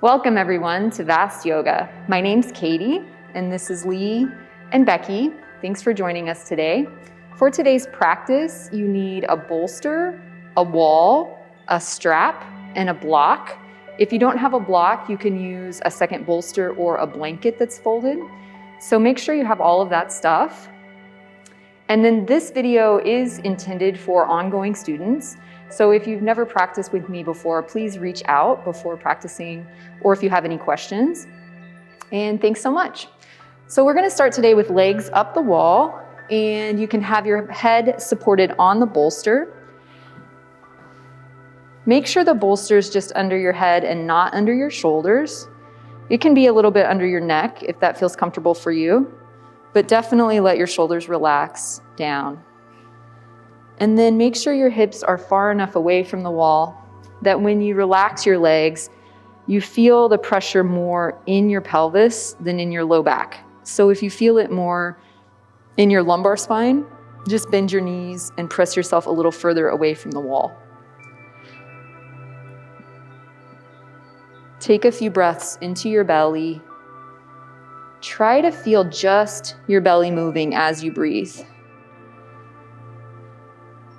Welcome everyone to Vast Yoga. My name's Katie and this is Lee and Becky. Thanks for joining us today. For today's practice, you need a bolster, a wall, a strap, and a block. If you don't have a block, you can use a second bolster or a blanket that's folded. So make sure you have all of that stuff. And then this video is intended for ongoing students. So if you've never practiced with me before, please reach out before practicing or if you have any questions. And thanks so much. So we're gonna start today with legs up the wall, and you can have your head supported on the bolster. Make sure the bolster is just under your head and not under your shoulders. It can be a little bit under your neck if that feels comfortable for you, but definitely let your shoulders relax down. And then make sure your hips are far enough away from the wall that when you relax your legs, you feel the pressure more in your pelvis than in your low back. So if you feel it more in your lumbar spine, just bend your knees and press yourself a little further away from the wall. Take a few breaths into your belly. Try to feel just your belly moving as you breathe.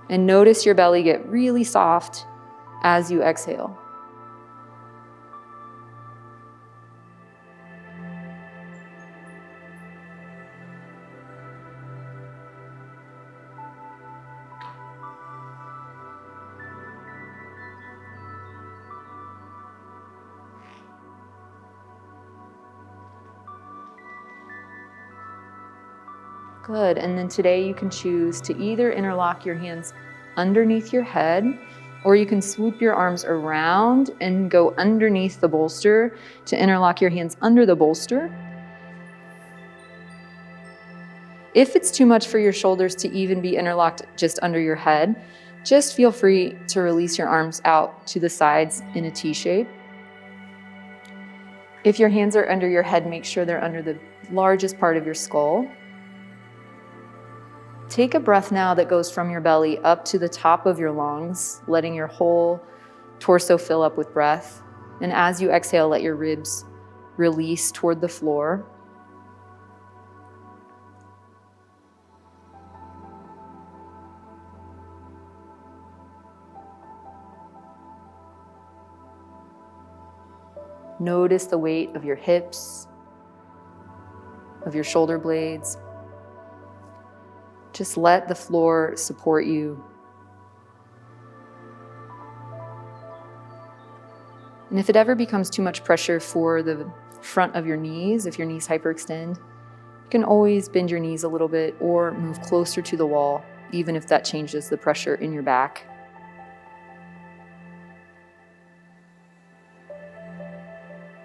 And notice your belly get really soft as you exhale. Good, and then today you can choose to either interlock your hands underneath your head, or you can swoop your arms around and go underneath the bolster to interlock your hands under the bolster. If it's too much for your shoulders to even be interlocked just under your head, just feel free to release your arms out to the sides in a T shape. If your hands are under your head, make sure they're under the largest part of your skull. Take a breath now that goes from your belly up to the top of your lungs, letting your whole torso fill up with breath. And as you exhale, let your ribs release toward the floor. Notice the weight of your hips, of your shoulder blades. Just let the floor support you. And if it ever becomes too much pressure for the front of your knees, if your knees hyperextend, you can always bend your knees a little bit or move closer to the wall, even if that changes the pressure in your back.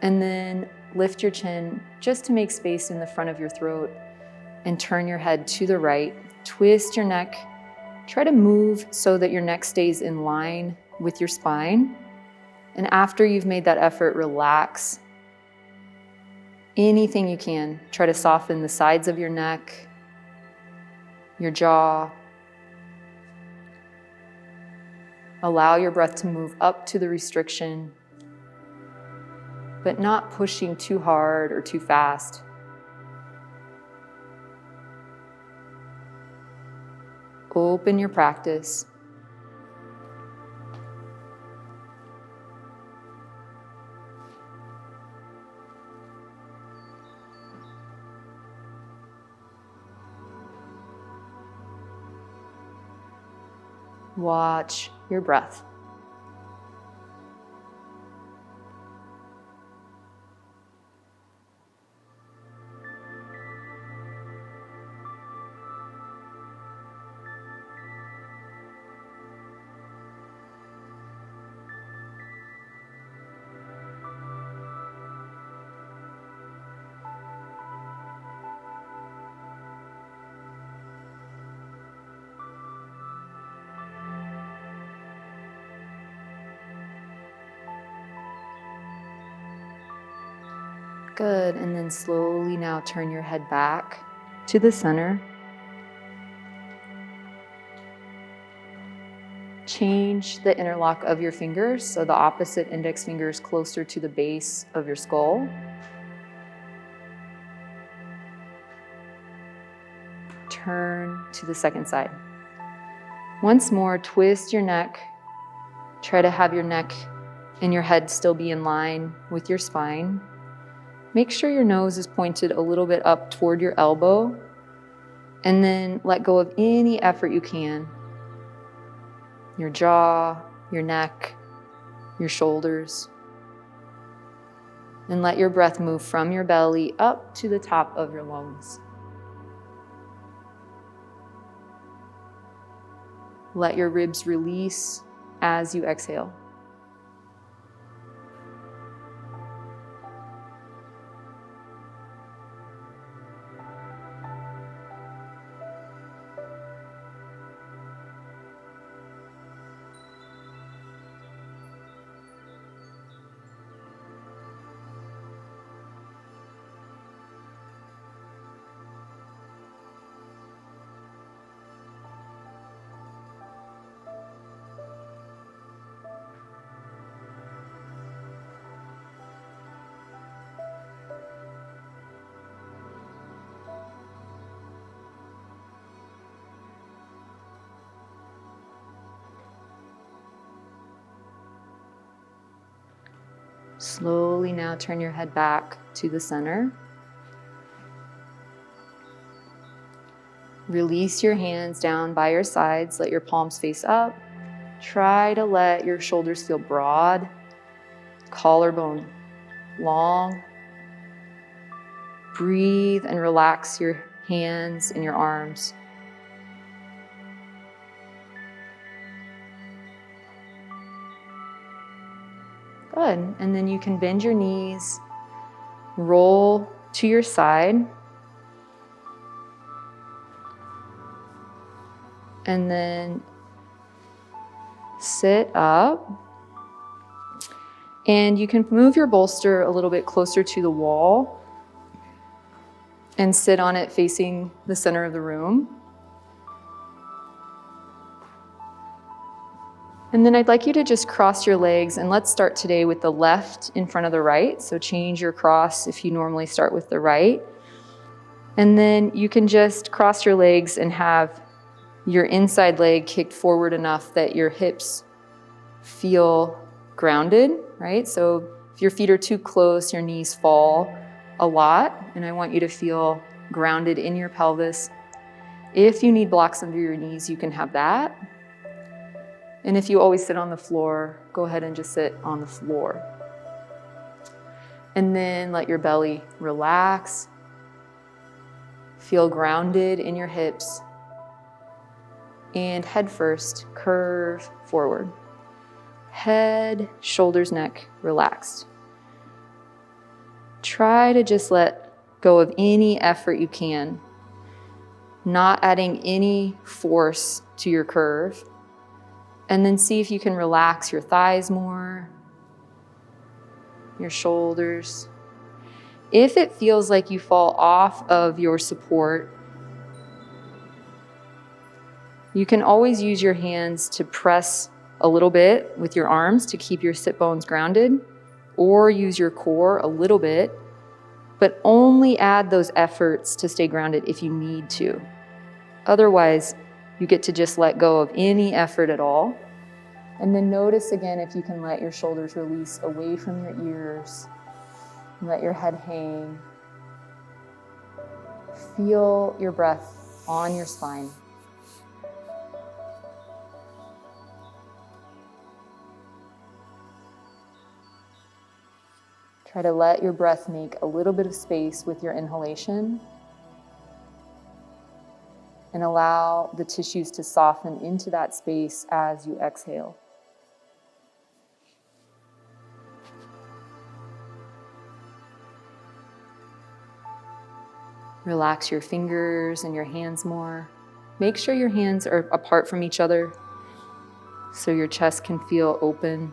And then lift your chin just to make space in the front of your throat and turn your head to the right. Twist your neck. Try to move so that your neck stays in line with your spine. And after you've made that effort, relax anything you can. Try to soften the sides of your neck, your jaw. Allow your breath to move up to the restriction, but not pushing too hard or too fast. Open your practice. Watch your breath. Good, and then slowly now turn your head back to the center. Change the interlock of your fingers so the opposite index finger is closer to the base of your skull. Turn to the second side. Once more, twist your neck. Try to have your neck and your head still be in line with your spine. Make sure your nose is pointed a little bit up toward your elbow, and then let go of any effort you can. Your jaw, your neck, your shoulders. And let your breath move from your belly up to the top of your lungs. Let your ribs release as you exhale. Slowly now turn your head back to the center. Release your hands down by your sides. Let your palms face up. Try to let your shoulders feel broad, collarbone long. Breathe and relax your hands and your arms. Good. And then you can bend your knees, roll to your side, and then sit up. And you can move your bolster a little bit closer to the wall and sit on it facing the center of the room. And then I'd like you to just cross your legs, and let's start today with the left in front of the right. So change your cross if you normally start with the right. And then you can just cross your legs and have your inside leg kicked forward enough that your hips feel grounded, right? So if your feet are too close, your knees fall a lot, and I want you to feel grounded in your pelvis. If you need blocks under your knees, you can have that. And if you always sit on the floor, go ahead and just sit on the floor. And then let your belly relax. Feel grounded in your hips. And head first, curve forward. Head, shoulders, neck, relaxed. Try to just let go of any effort you can, not adding any force to your curve. And then see if you can relax your thighs more, your shoulders. If it feels like you fall off of your support, you can always use your hands to press a little bit with your arms to keep your sit bones grounded, or use your core a little bit, but only add those efforts to stay grounded if you need to. Otherwise, you get to just let go of any effort at all. And then notice again if you can let your shoulders release away from your ears. Let your head hang. Feel your breath on your spine. Try to let your breath make a little bit of space with your inhalation. And allow the tissues to soften into that space as you exhale. Relax your fingers and your hands more. Make sure your hands are apart from each other so your chest can feel open.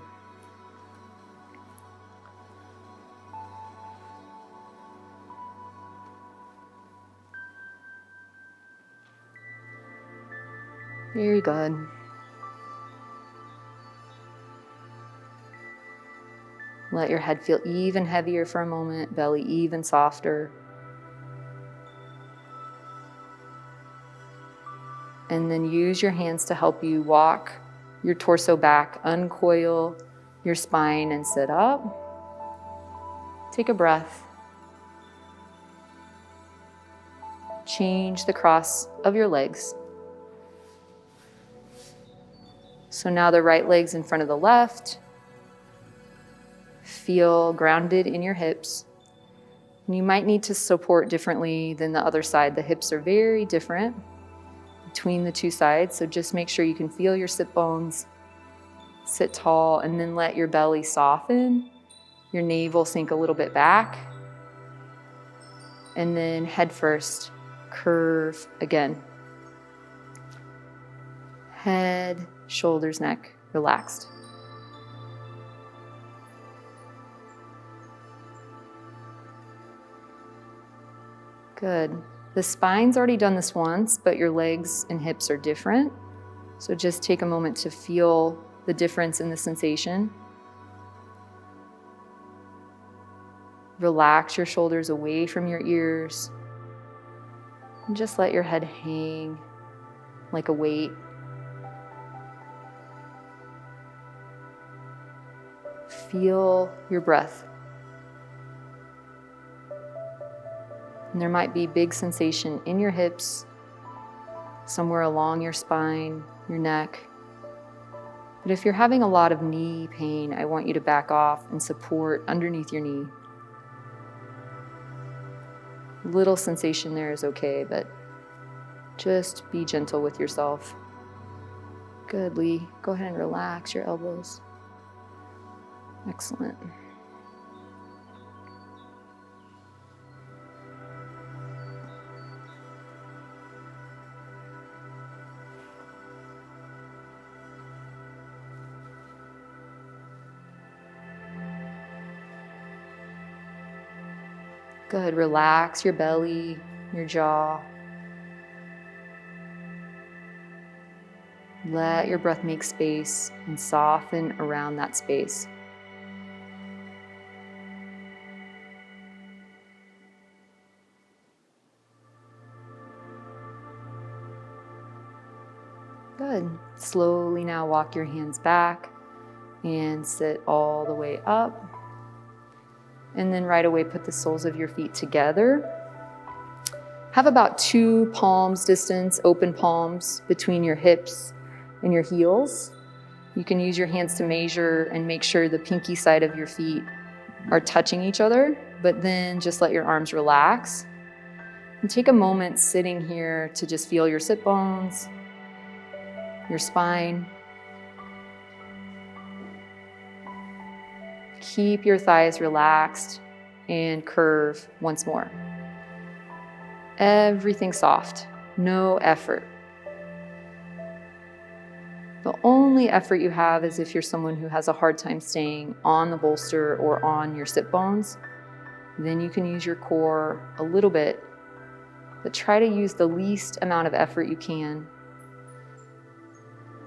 Very good. Let your head feel even heavier for a moment, belly even softer. And then use your hands to help you walk your torso back, uncoil your spine and sit up. Take a breath. Change the cross of your legs. So now the right leg's in front of the left. Feel grounded in your hips. And you might need to support differently than the other side. The hips are very different between the two sides, so just make sure you can feel your sit bones. Sit tall, and then let your belly soften. Your navel sink a little bit back. And then head first, curve again. Head, shoulders, neck, relaxed. Good. The spine's already done this once, but your legs and hips are different. So just take a moment to feel the difference in the sensation. Relax your shoulders away from your ears. And just let your head hang like a weight. Feel your breath. And there might be big sensation in your hips, somewhere along your spine, your neck. But if you're having a lot of knee pain, I want you to back off and support underneath your knee. Little sensation there is okay, but just be gentle with yourself. Good, Lee. Go ahead and relax your elbows. Excellent. Good, relax your belly, your jaw. Let your breath make space and soften around that space. Good. Slowly now walk your hands back and sit all the way up. And then right away, put the soles of your feet together. Have about 2 palms distance, open palms between your hips and your heels. You can use your hands to measure and make sure the pinky side of your feet are touching each other, but then just let your arms relax. And take a moment sitting here to just feel your sit bones, your spine. Keep your thighs relaxed and curve once more. Everything soft, no effort. The only effort you have is if you're someone who has a hard time staying on the bolster or on your sit bones. Then you can use your core a little bit, but try to use the least amount of effort you can.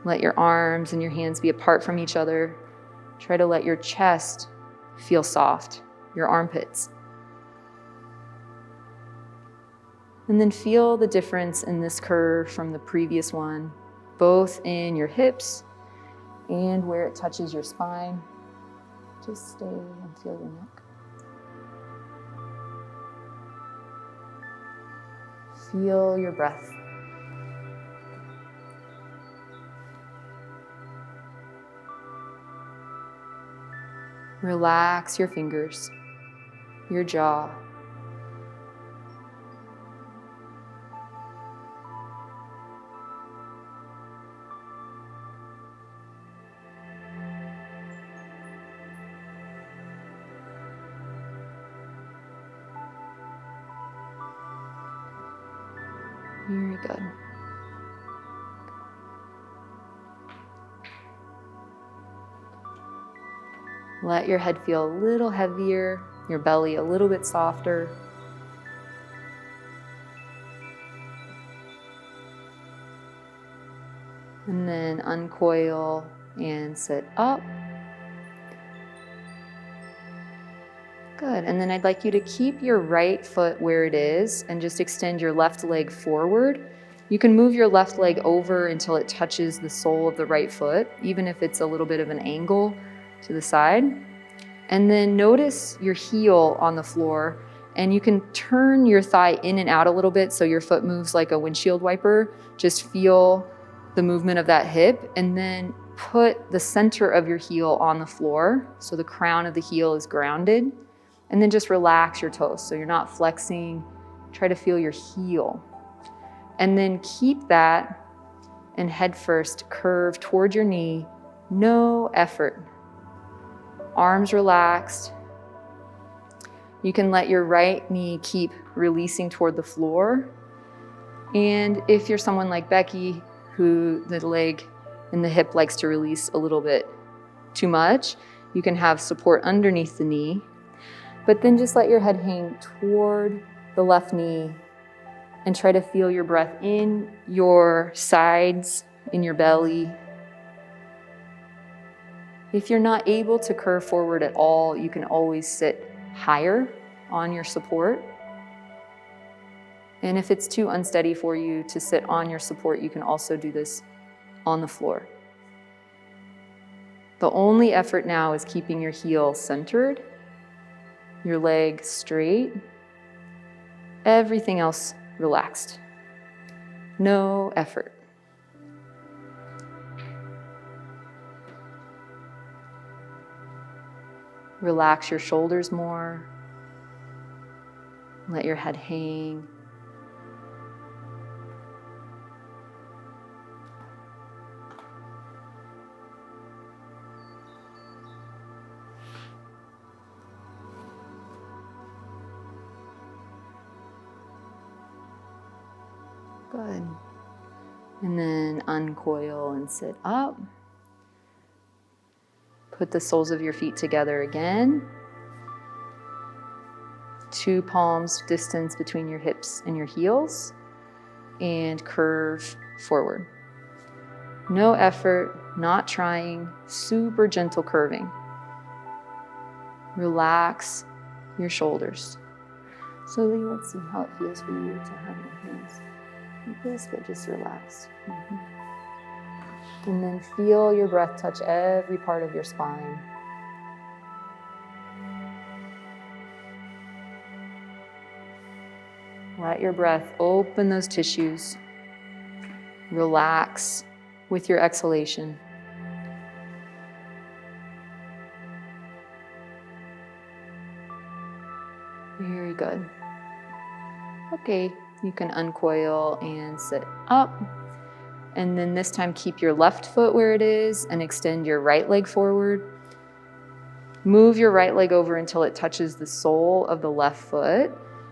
Let your arms and your hands be apart from each other. Try to let your chest feel soft, your armpits. And then feel the difference in this curve from the previous one, both in your hips and where it touches your spine. Just stay and feel your neck. Feel your breath. Relax your fingers, your jaw. Very good. Let your head feel a little heavier, your belly a little bit softer. And then uncoil and sit up. Good. And then I'd like you to keep your right foot where it is and just extend your left leg forward. You can move your left leg over until it touches the sole of the right foot, even if it's a little bit of an angle to the side. And then notice your heel on the floor, and you can turn your thigh in and out a little bit so your foot moves like a windshield wiper. Just feel the movement of that hip, and then put the center of your heel on the floor so the crown of the heel is grounded. And then just relax your toes so you're not flexing. Try to feel your heel. And then keep that and head first curve toward your knee. No effort. Arms relaxed. You can let your right knee keep releasing toward the floor. And if you're someone like Becky, who the leg and the hip likes to release a little bit too much, you can have support underneath the knee. But then just let your head hang toward the left knee and try to feel your breath in your sides, in your belly. If you're not able to curve forward at all, you can always sit higher on your support. And if it's too unsteady for you to sit on your support, you can also do this on the floor. The only effort now is keeping your heel centered, your leg straight, everything else relaxed. No effort. Relax your shoulders more. Let your head hang. Good. And then uncoil and sit up. Put the soles of your feet together again. 2 palms distance between your hips and your heels. And curve forward. No effort, not trying, super gentle curving. Relax your shoulders. So Lee, let's see how it feels for you to have your hands like this, but just relax. And then feel your breath touch every part of your spine. Let your breath open those tissues. Relax with your exhalation. Very good. Okay, you can uncoil and sit up. And then this time keep your left foot where it is and extend your right leg forward. Move your right leg over until it touches the sole of the left foot.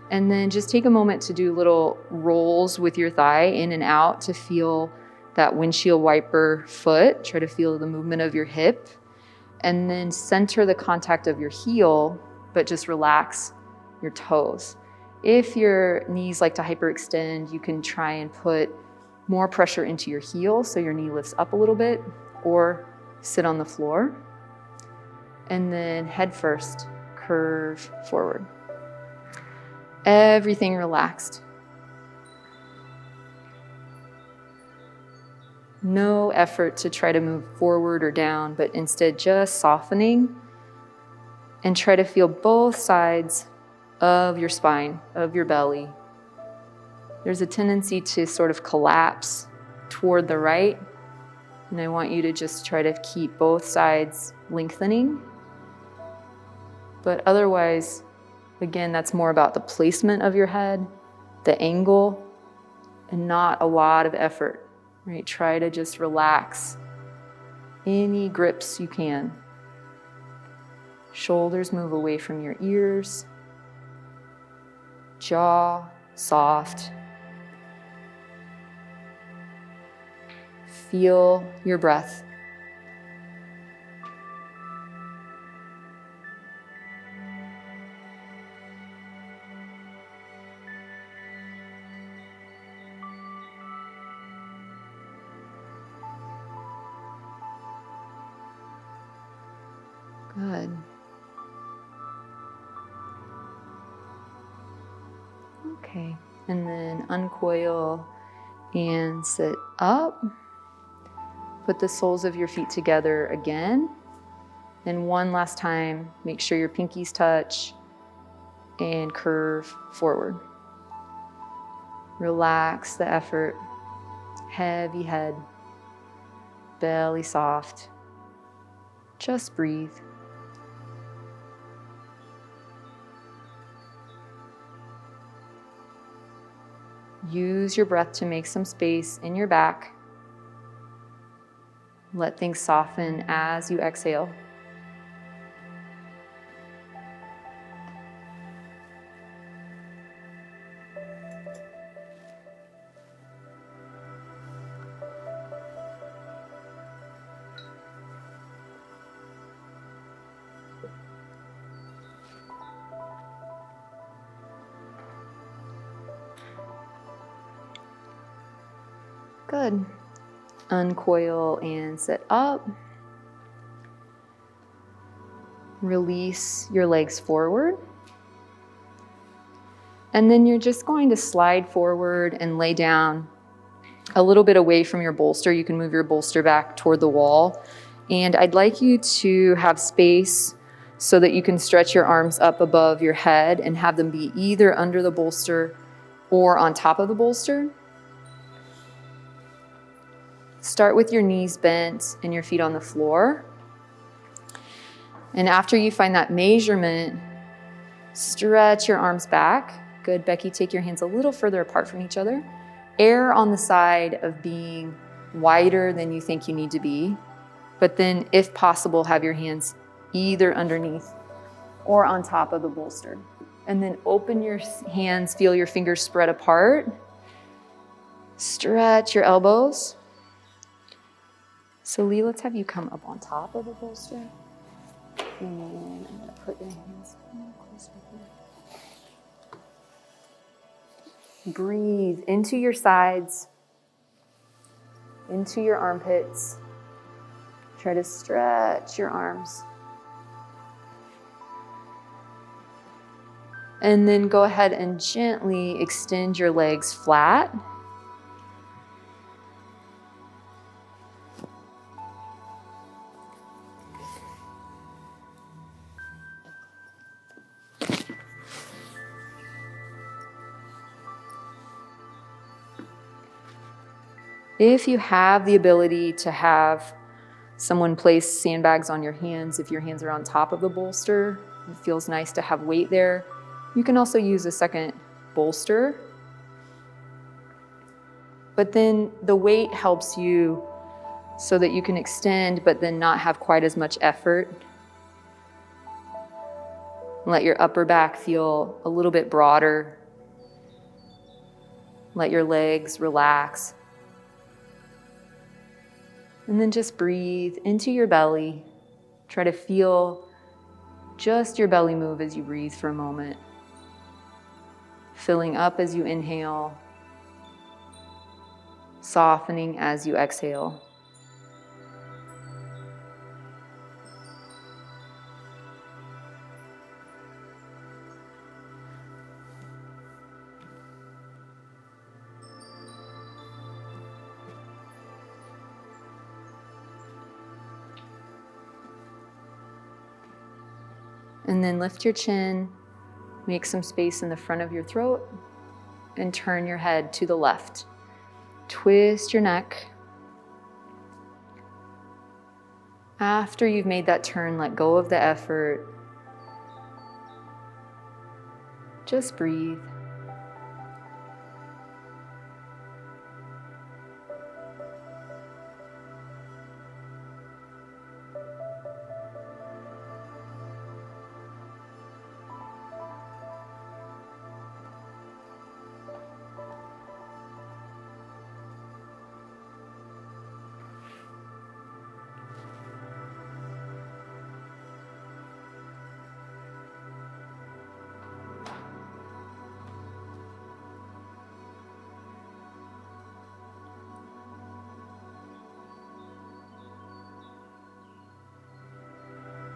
And then just take a moment to do little rolls with your thigh in and out to feel that windshield wiper foot. Try to feel the movement of your hip. And then center the contact of your heel, but just relax your toes. If your knees like to hyperextend, you can try and put more pressure into your heel so your knee lifts up a little bit, or sit on the floor. And then head first, curve forward. Everything relaxed. No effort to try to move forward or down, but instead just softening, and try to feel both sides of your spine, of your belly. There's a tendency to sort of collapse toward the right, and I want you to just try to keep both sides lengthening. But otherwise, again, that's more about the placement of your head, the angle, and not a lot of effort, right? Try to just relax any grips you can. Shoulders move away from your ears. Jaw soft. Feel your breath. Good. Okay, and then uncoil and sit up. Put the soles of your feet together again. And one last time, make sure your pinkies touch and curve forward. Relax the effort. Heavy head, belly soft. Just breathe. Use your breath to make some space in your back. Let things soften as you exhale. Good. Uncoil and sit up. Release your legs forward. And then you're just going to slide forward and lay down a little bit away from your bolster. You can move your bolster back toward the wall. And I'd like you to have space so that you can stretch your arms up above your head and have them be either under the bolster or on top of the bolster. Start with your knees bent and your feet on the floor. And after you find that measurement, stretch your arms back. Good, Becky, take your hands a little further apart from each other. Err on the side of being wider than you think you need to be. But then, if possible, have your hands either underneath or on top of the bolster. And then open your hands, feel your fingers spread apart. Stretch your elbows. So Lee, let's have you come up on top of the bolster. And then I'm gonna put your hands closer here. Breathe into your sides, into your armpits. Try to stretch your arms. And then go ahead and gently extend your legs flat. If you have the ability to have someone place sandbags on your hands, if your hands are on top of the bolster, it feels nice to have weight there. You can also use a second bolster. But then the weight helps you so that you can extend, but then not have quite as much effort. Let your upper back feel a little bit broader. Let your legs relax. And then just breathe into your belly. Try to feel just your belly move as you breathe for a moment. Filling up as you inhale. Softening as you exhale. And then lift your chin, make some space in the front of your throat, and turn your head to the left. Twist your neck. After you've made that turn, let go of the effort. Just breathe.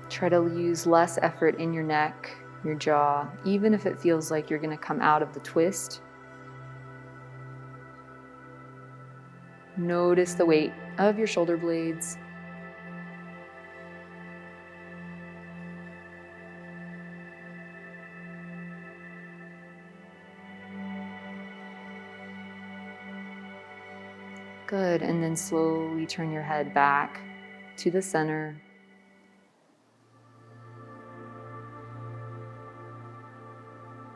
Try to use less effort in your neck, your jaw, even if it feels like you're going to come out of the twist. Notice the weight of your shoulder blades. Good, and then slowly turn your head back to the center.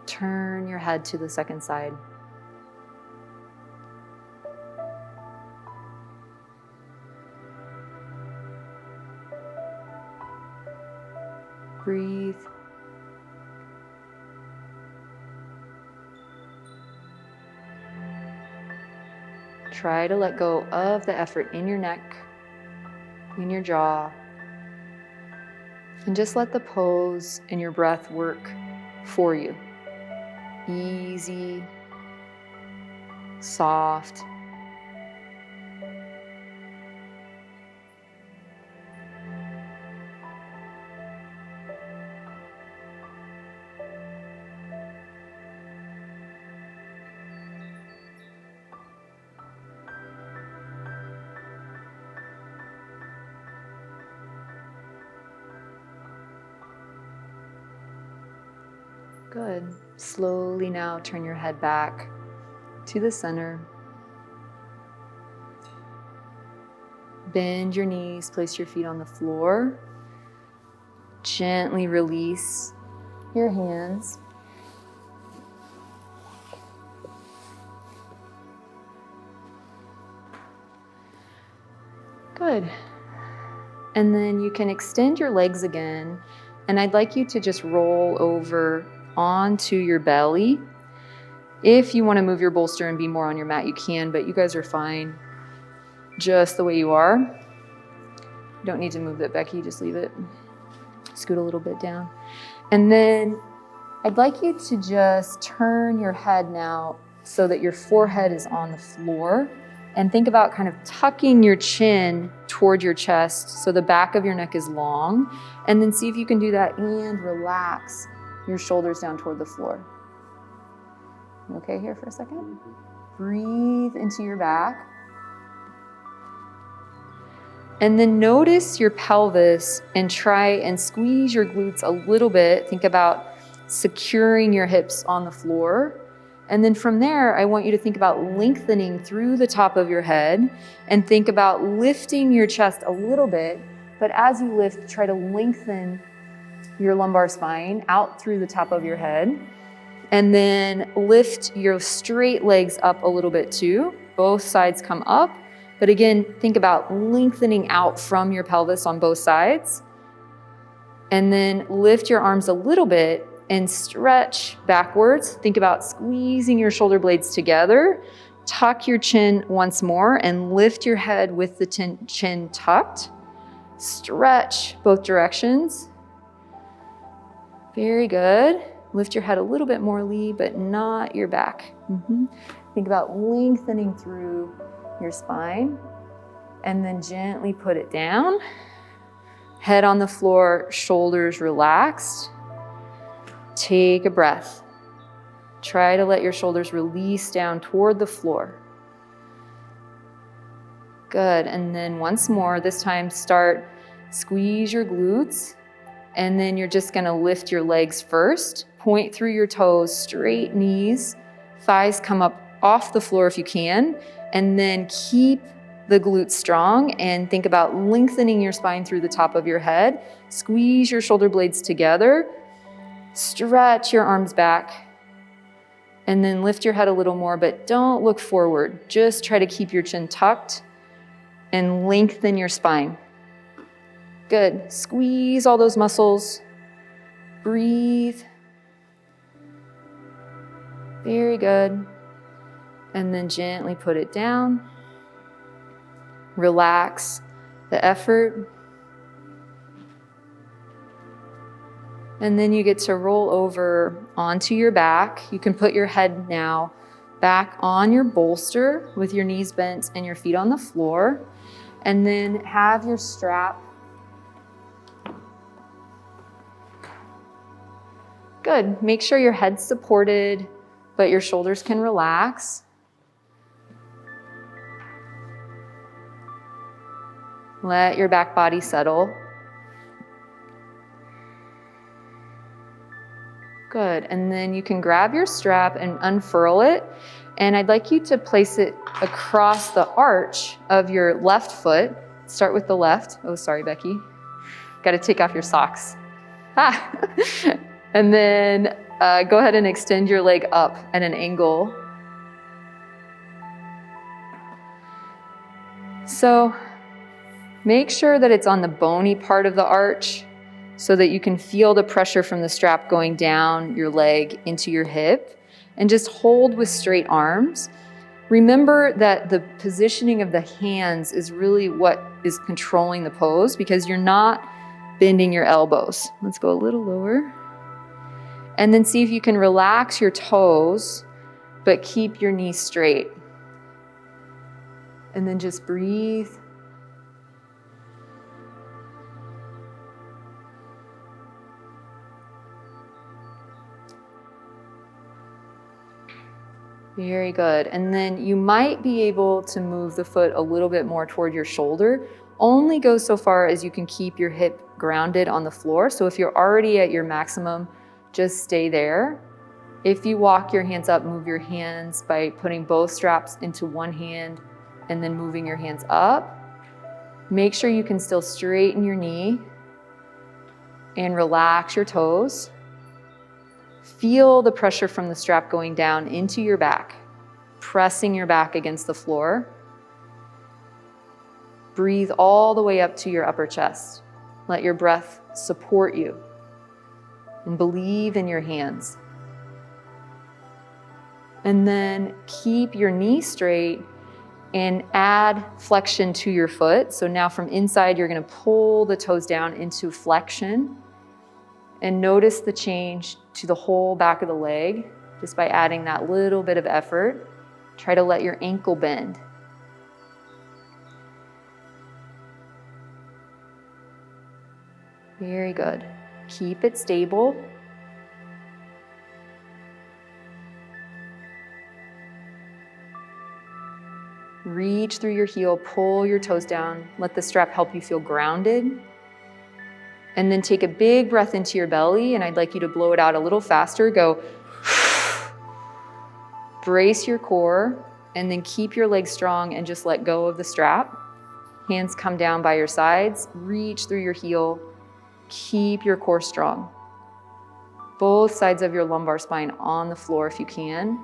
Turn your head to the second side. Breathe. Try to let go of the effort in your neck, in your jaw, and just let the pose and your breath work for you. Easy, soft. Good. Slowly now turn your head back to the center. Bend your knees, place your feet on the floor. Gently release your hands. Good. And then you can extend your legs again. And I'd like you to just roll over onto your belly. If you want to move your bolster and be more on your mat, you can, but you guys are fine just the way you are. You don't need to move that, Becky, just leave it. Scoot a little bit down. And then I'd like you to just turn your head now so that your forehead is on the floor, and think about kind of tucking your chin toward your chest so the back of your neck is long, and then see if you can do that and relax your shoulders down toward the floor. Okay here for a second? Breathe into your back. And then notice your pelvis and try and squeeze your glutes a little bit. Think about securing your hips on the floor. And then from there, I want you to think about lengthening through the top of your head and think about lifting your chest a little bit. But as you lift, try to lengthen your lumbar spine out through the top of your head. And then lift your straight legs up a little bit too. Both sides come up. But again, think about lengthening out from your pelvis on both sides. And then lift your arms a little bit and stretch backwards. Think about squeezing your shoulder blades together. Tuck your chin once more and lift your head with the chin tucked. Stretch both directions. Very good. Lift your head a little bit more, Lee, but not your back. Think about lengthening through your spine, and then gently put it down. Head on the floor, shoulders relaxed. Take a breath. Try to let your shoulders release down toward the floor. Good, and then once more, this time squeeze your glutes, and then you're just gonna lift your legs first. Point through your toes, straight knees, thighs come up off the floor if you can, and then keep the glutes strong and think about lengthening your spine through the top of your head. Squeeze your shoulder blades together, stretch your arms back, and then lift your head a little more, but don't look forward. Just try to keep your chin tucked and lengthen your spine. Good. Squeeze all those muscles. Breathe. Very good. And then gently put it down. Relax the effort. And then you get to roll over onto your back. You can put your head now back on your bolster with your knees bent and your feet on the floor. And then have your strap. Good. Make sure your head's supported, but your shoulders can relax. Let your back body settle. Good, and then you can grab your strap and unfurl it. And I'd like you to place it across the arch of your left foot. Start with the left. Oh, sorry, Becky. Got to take off your socks. And then go ahead and extend your leg up at an angle. So make sure that it's on the bony part of the arch so that you can feel the pressure from the strap going down your leg into your hip, and just hold with straight arms. Remember that the positioning of the hands is really what is controlling the pose, because you're not bending your elbows. Let's go a little lower. And then see if you can relax your toes, but keep your knees straight. And then just breathe. Very good. And then you might be able to move the foot a little bit more toward your shoulder. Only go so far as you can keep your hip grounded on the floor. So if you're already at your maximum, just stay there. If you walk your hands up, move your hands by putting both straps into one hand and then moving your hands up. Make sure you can still straighten your knee and relax your toes. Feel the pressure from the strap going down into your back, pressing your back against the floor. Breathe all the way up to your upper chest. Let your breath support you, and believe in your hands. And then keep your knee straight and add flexion to your foot. So now from inside, you're going to pull the toes down into flexion, and notice the change to the whole back of the leg just by adding that little bit of effort. Try to let your ankle bend. Very good. Keep it stable. Reach through your heel, pull your toes down, let the strap help you feel grounded. And then take a big breath into your belly, and I'd like you to blow it out a little faster. Go. Brace your core, and then keep your legs strong and just let go of the strap. Hands come down by your sides, reach through your heel, keep your core strong. Both sides of your lumbar spine on the floor if you can.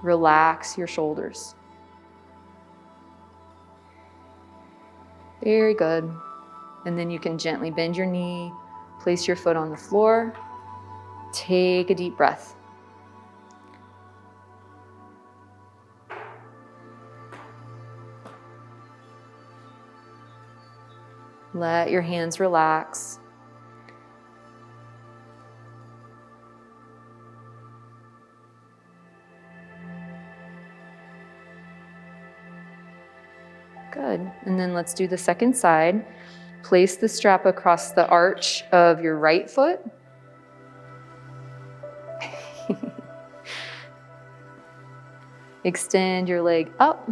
Relax your shoulders. Very good. And then you can gently bend your knee, place your foot on the floor, take a deep breath. Let your hands relax. Good. And then let's do the second side. Place the strap across the arch of your right foot. Extend your leg up.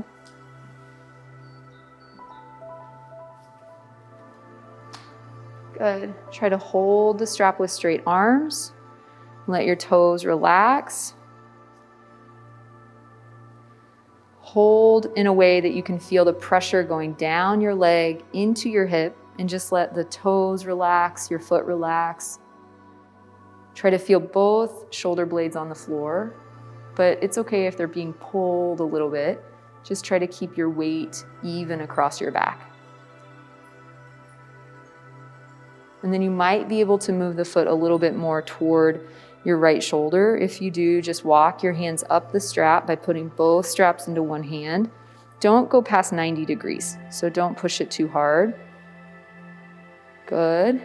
Good. Try to hold the strap with straight arms. Let your toes relax. Hold in a way that you can feel the pressure going down your leg into your hip, and just let the toes relax, your foot relax. Try to feel both shoulder blades on the floor, but it's okay if they're being pulled a little bit. Just try to keep your weight even across your back. And then you might be able to move the foot a little bit more toward your right shoulder. If you do, just walk your hands up the strap by putting both straps into one hand. Don't go past 90 degrees, so don't push it too hard. Good.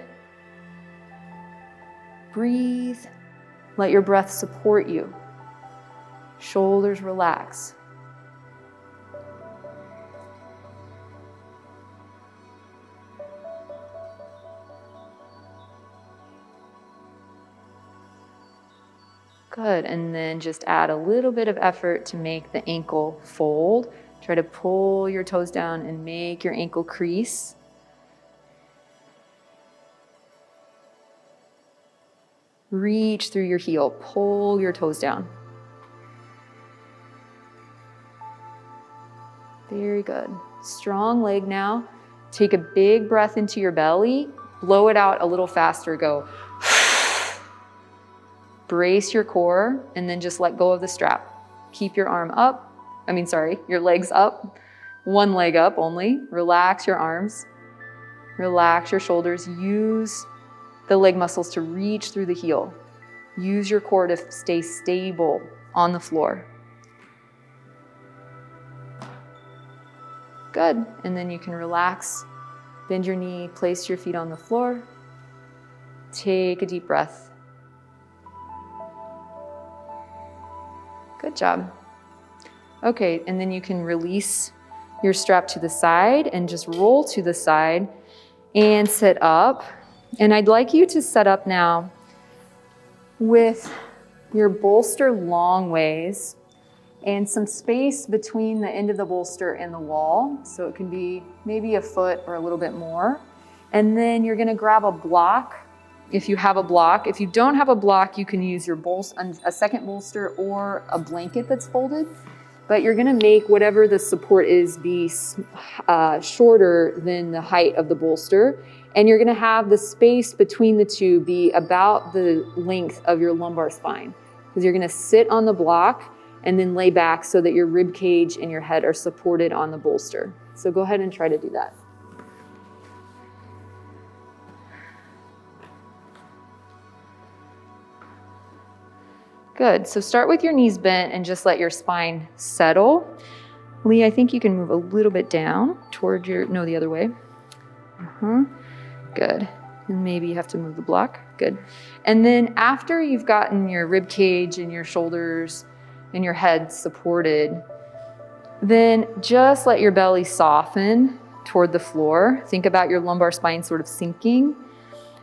Breathe. Let your breath support you. Shoulders relax. Good, and then just add a little bit of effort to make the ankle fold. Try to pull your toes down and make your ankle crease. Reach through your heel, pull your toes down. Very good. Strong leg now. Take a big breath into your belly, blow it out a little faster, go. Brace your core and then just let go of the strap. Keep your your legs up. One leg up only. Relax your arms. Relax your shoulders. Use the leg muscles to reach through the heel. Use your core to stay stable on the floor. Good. And then you can relax. Bend your knee, place your feet on the floor. Take a deep breath. Good job. Okay, and then you can release your strap to the side and just roll to the side and sit up. And I'd like you to set up now with your bolster long ways and some space between the end of the bolster and the wall. So it can be maybe a foot or a little bit more. And then you're gonna grab a block if you have a block. If you don't have a block, you can use your a second bolster or a blanket that's folded. But you're gonna make whatever the support is be shorter than the height of the bolster. And you're gonna have the space between the two be about the length of your lumbar spine. Because you're gonna sit on the block and then lay back so that your rib cage and your head are supported on the bolster. So go ahead and try to do that. Good, so start with your knees bent and just let your spine settle. Lee, I think you can move a little bit down toward the other way. Good, and maybe you have to move the block, good. And then after you've gotten your rib cage and your shoulders and your head supported, then just let your belly soften toward the floor. Think about your lumbar spine sort of sinking.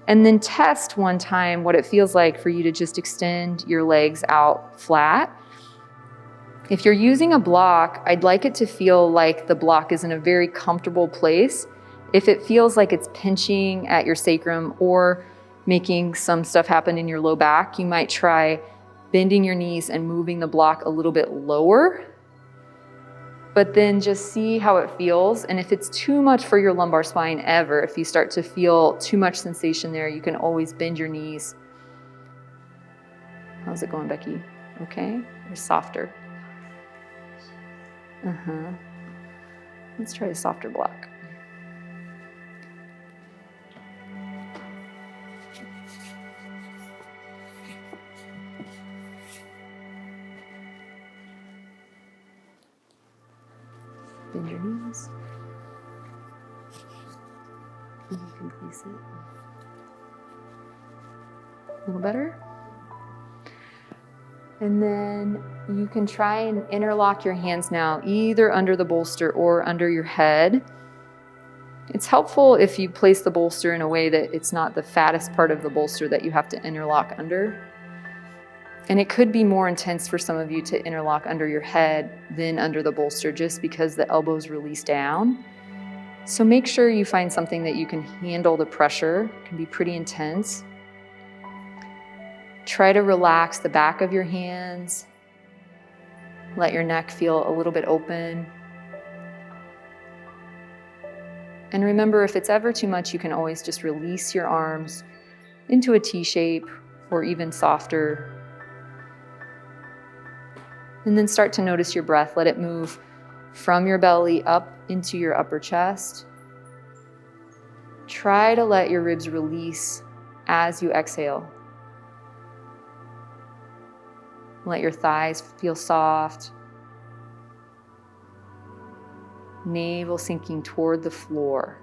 And then test one time what it feels like for you to just extend your legs out flat. If you're using a block, I'd like it to feel like the block is in a very comfortable place. If it feels like it's pinching at your sacrum or making some stuff happen in your low back, you might try bending your knees and moving the block a little bit lower. But then just see how it feels. And if it's too much for your lumbar spine ever, if you start to feel too much sensation there, you can always bend your knees. How's it going, Becky? Okay, or softer? Let's try a softer block. Bend your knees. And you can place it. A little better. And then you can try and interlock your hands now, either under the bolster or under your head. It's helpful if you place the bolster in a way that it's not the fattest part of the bolster that you have to interlock under. And it could be more intense for some of you to interlock under your head than under the bolster just because the elbows release down. So make sure you find something that you can handle the pressure. It can be pretty intense. Try to relax the back of your hands. Let your neck feel a little bit open. And remember, if it's ever too much, you can always just release your arms into a T shape or even softer. And then start to notice your breath. Let it move from your belly up into your upper chest. Try to let your ribs release as you exhale. Let your thighs feel soft. Navel sinking toward the floor.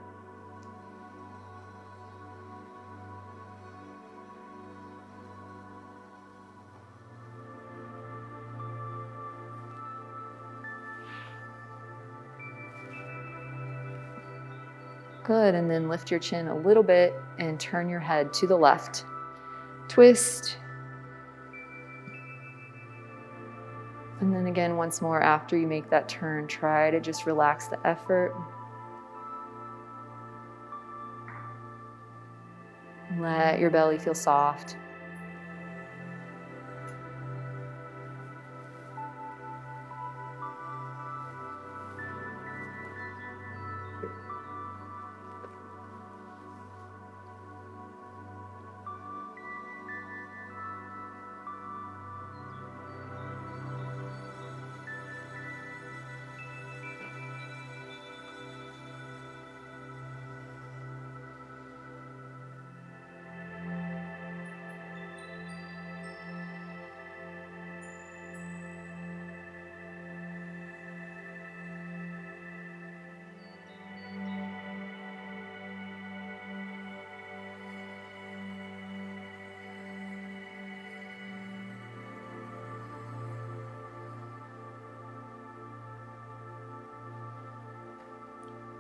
Good, and then lift your chin a little bit and turn your head to the left. Twist. And And then again, once more, after you make that turn, try to just relax the effort. Let your belly feel soft.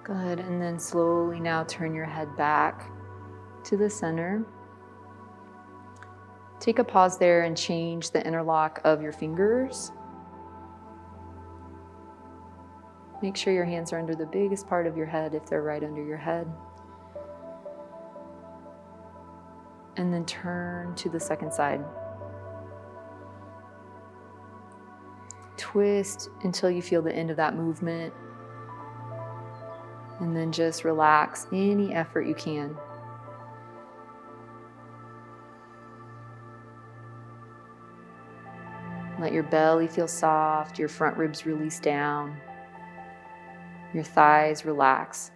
Good, and then slowly now turn your head back to the center. Take a pause there and change the interlock of your fingers. Make sure your hands are under the biggest part of your head if they're right under your head. And then turn to the second side. Twist until you feel the end of that movement. And then just relax any effort you can. Let your belly feel soft, your front ribs release down, your thighs relax.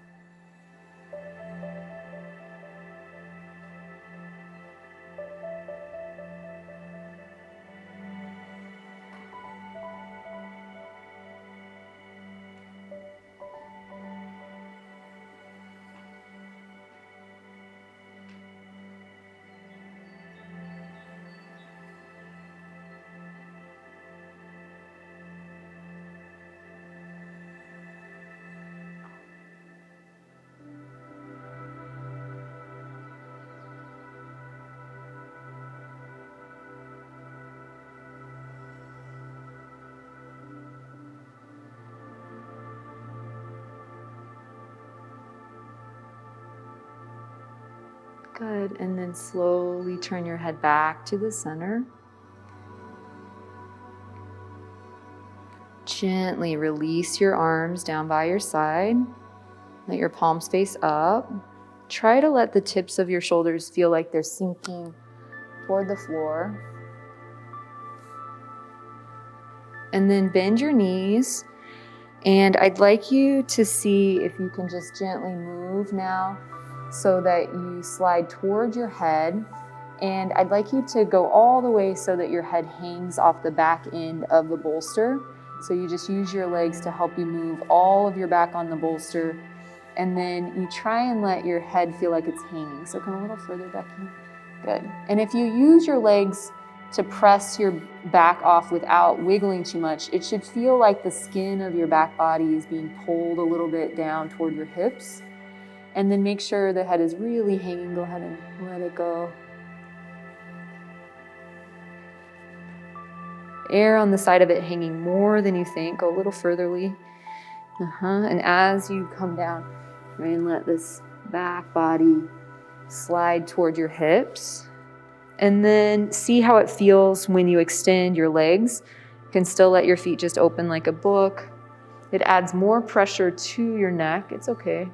Good, and then slowly turn your head back to the center. Gently release your arms down by your side. Let your palms face up. Try to let the tips of your shoulders feel like they're sinking toward the floor. And then bend your knees. And I'd like you to see if you can just gently move now so that you slide toward your head. And I'd like you to go all the way so that your head hangs off the back end of the bolster. So you just use your legs to help you move all of your back on the bolster. And then you try and let your head feel like it's hanging. So come a little further, Becky. Good. And if you use your legs to press your back off without wiggling too much, it should feel like the skin of your back body is being pulled a little bit down toward your hips. And then make sure the head is really hanging. Go ahead and let it go. Air on the side of it hanging more than you think. Go a little furtherly. And as you come down, try and let this back body slide toward your hips. And then see how it feels when you extend your legs. You can still let your feet just open like a book. It adds more pressure to your neck. It's okay.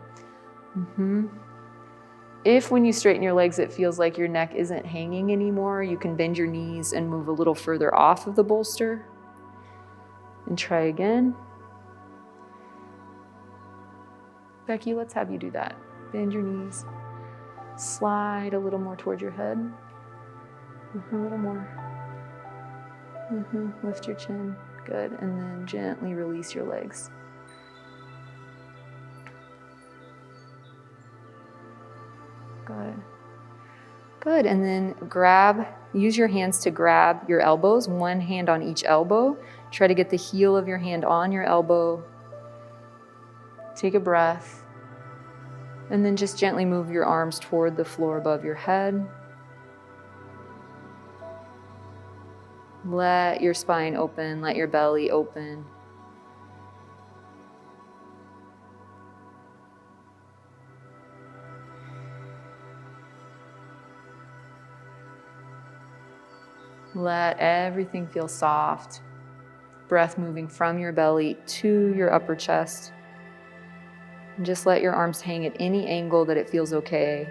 If when you straighten your legs, it feels like your neck isn't hanging anymore, you can bend your knees and move a little further off of the bolster. And try again. Becky, let's have you do that. Bend your knees. Slide a little more toward your head. A little more. Lift your chin. Good. And then gently release your legs. Good. Good. And then use your hands to grab your elbows, one hand on each elbow. Try to get the heel of your hand on your elbow. Take a breath. And then just gently move your arms toward the floor above your head. Let your spine open, let your belly open. Let everything feel soft. Breath moving from your belly to your upper chest. And just let your arms hang at any angle that it feels okay.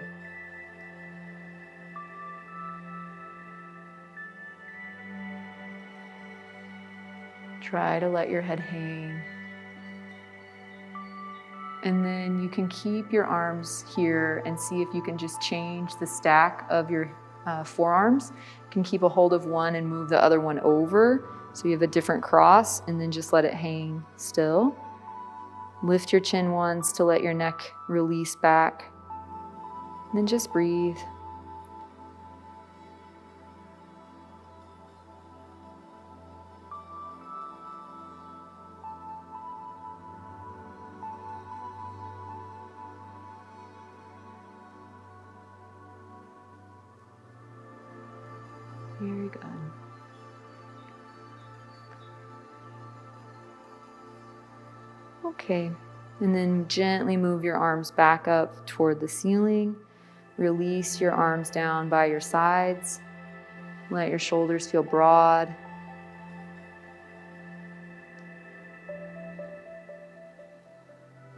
Try to let your head hang. And then you can keep your arms here and see if you can just change the stack of your forearms. You can keep a hold of one and move the other one over so you have a different cross, and then just let it hang still. Lift your chin once to let your neck release back. And then just breathe. Very good. Okay, and then gently move your arms back up toward the ceiling. Release your arms down by your sides. Let your shoulders feel broad.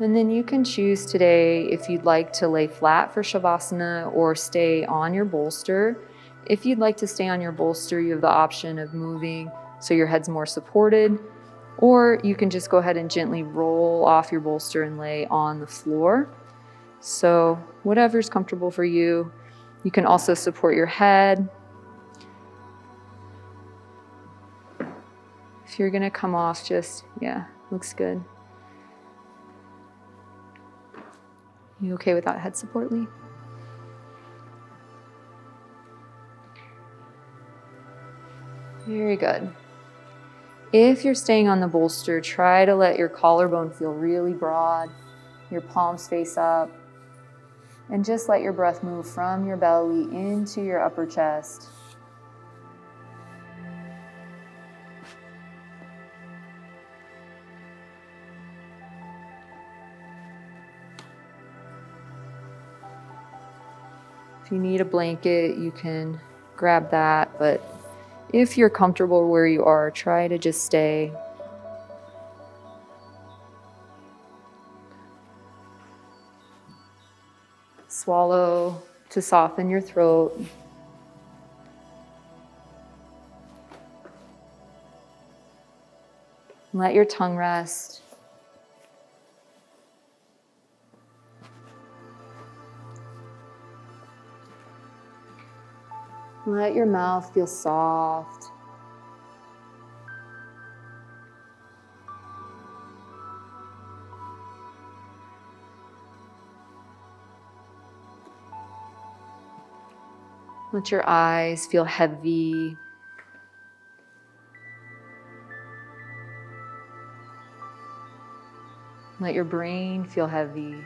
And then you can choose today if you'd like to lay flat for Shavasana or stay on your bolster. If you'd like to stay on your bolster, you have the option of moving so your head's more supported, or you can just go ahead and gently roll off your bolster and lay on the floor. So whatever's comfortable for you. You can also support your head. If you're gonna come off, looks good. You okay without head support, Lee? Very good. If you're staying on the bolster, try to let your collarbone feel really broad, your palms face up, and just let your breath move from your belly into your upper chest. If you need a blanket, you can grab that, but if you're comfortable where you are, try to just stay. Swallow to soften your throat. Let your tongue rest. Let your mouth feel soft. Let your eyes feel heavy. Let your brain feel heavy.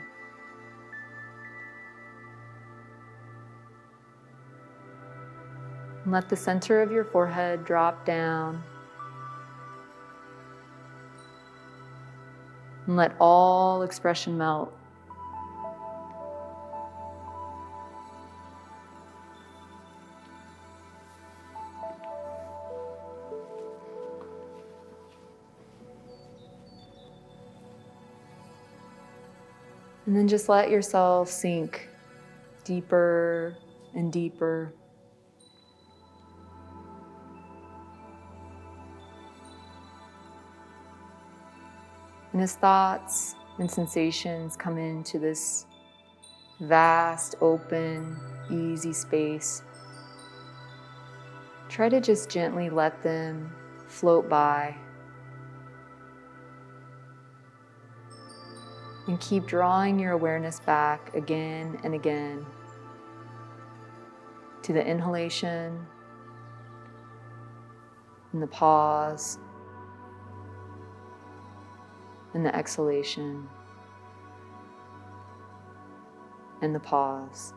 Let the center of your forehead drop down. And let all expression melt. And then just let yourself sink deeper and deeper. And as thoughts and sensations come into this vast, open, easy space, try to just gently let them float by. And keep drawing your awareness back again and again to the inhalation and the pause and the exhalation and the pause.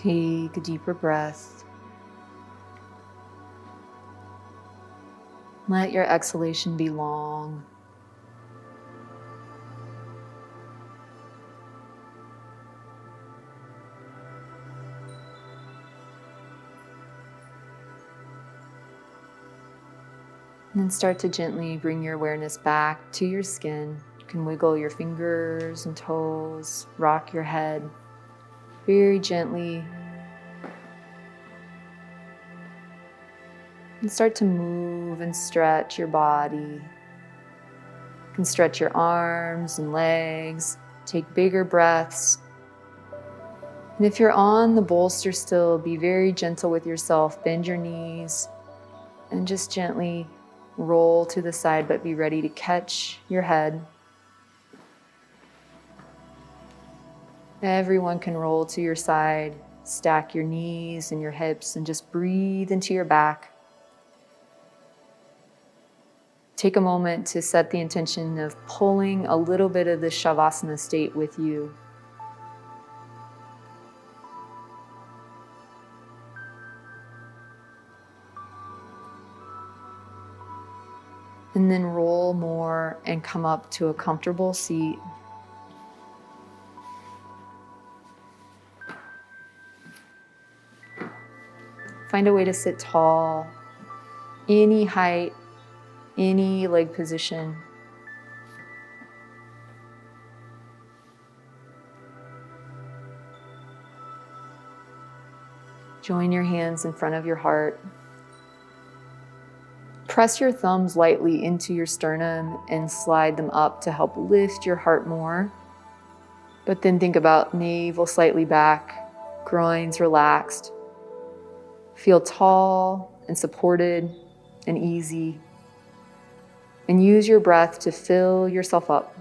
Take a deeper breath. Let your exhalation be long. And then start to gently bring your awareness back to your skin. You can wiggle your fingers and toes, rock your head very gently. And start to move and stretch your body. You can stretch your arms and legs, take bigger breaths. And if you're on the bolster still, be very gentle with yourself. Bend your knees and just gently roll to the side, but be ready to catch your head. Everyone can roll to your side, stack your knees and your hips, and just breathe into your back. Take a moment to set the intention of pulling a little bit of the Shavasana state with you. And then roll more and come up to a comfortable seat. Find a way to sit tall, any height, any leg position. Join your hands in front of your heart. Press your thumbs lightly into your sternum and slide them up to help lift your heart more. But then think about navel slightly back, groins relaxed. Feel tall and supported and easy. And use your breath to fill yourself up.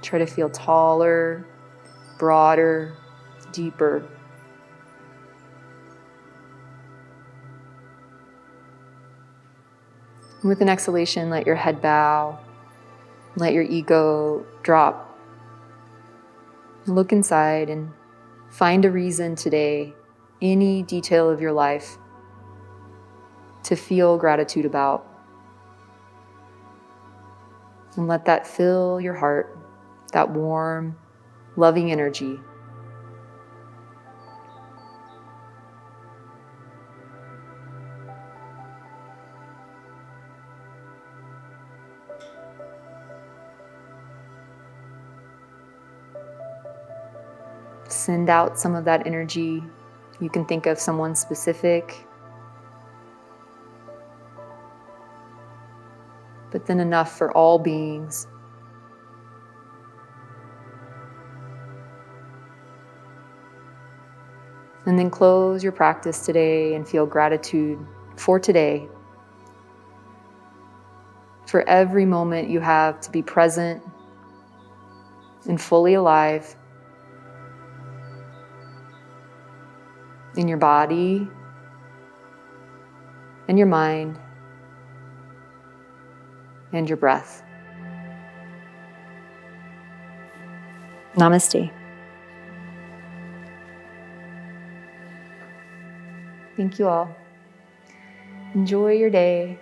Try to feel taller, broader, deeper. And with an exhalation, let your head bow. Let your ego drop. Look inside and find a reason today, any detail of your life, to feel gratitude about. And let that fill your heart, that warm, loving energy. Send out some of that energy. You can think of someone specific, but then enough for all beings. And then close your practice today and feel gratitude for today, for every moment you have to be present and fully alive in your body and your mind and your breath. Namaste. Thank you all. Enjoy your day.